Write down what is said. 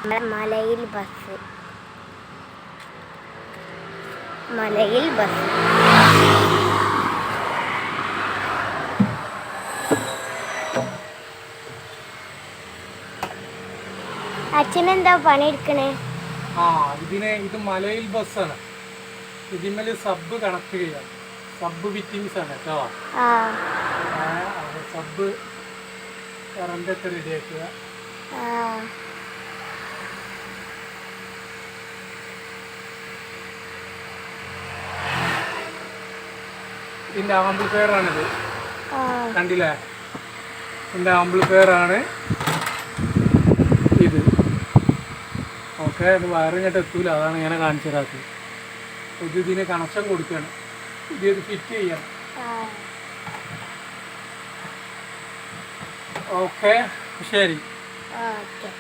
മലയിൽ ബസ്. മലയിൽ ബസ്. അച്ഛനെന്താ പണിയെടുക്കണേ? ഇത് മലയിൽ ബസ്സാണ്. ഇതിന്മേൽ സബ് കണക്ട് ചെയ്യാം. സബ് ഫിറ്റിങ്സ് ആണ് കേട്ടോ. സബ് കറണ്ടൊക്കെ റെഡിയാക്കുക. ഇതിൻ്റെ ആംപ്ലിഫയർ ആണിത്, കണ്ടില്ലേ? ഇതിൻ്റെ ആംപ്ലിഫയർ ആണ് ഇത്. ഓക്കെ, ഇത് വയറിങ്ങോട്ട് എത്തൂല, അതാണ് ഇങ്ങനെ കാണിച്ചു തരാത്തത്. ഇത് ഇതിന് കണക്ഷൻ കൊടുക്കുകയാണ്. ഇത് ഫിറ്റ് ചെയ്യണം. ഓക്കെ, ശരി. ഓക്കെ.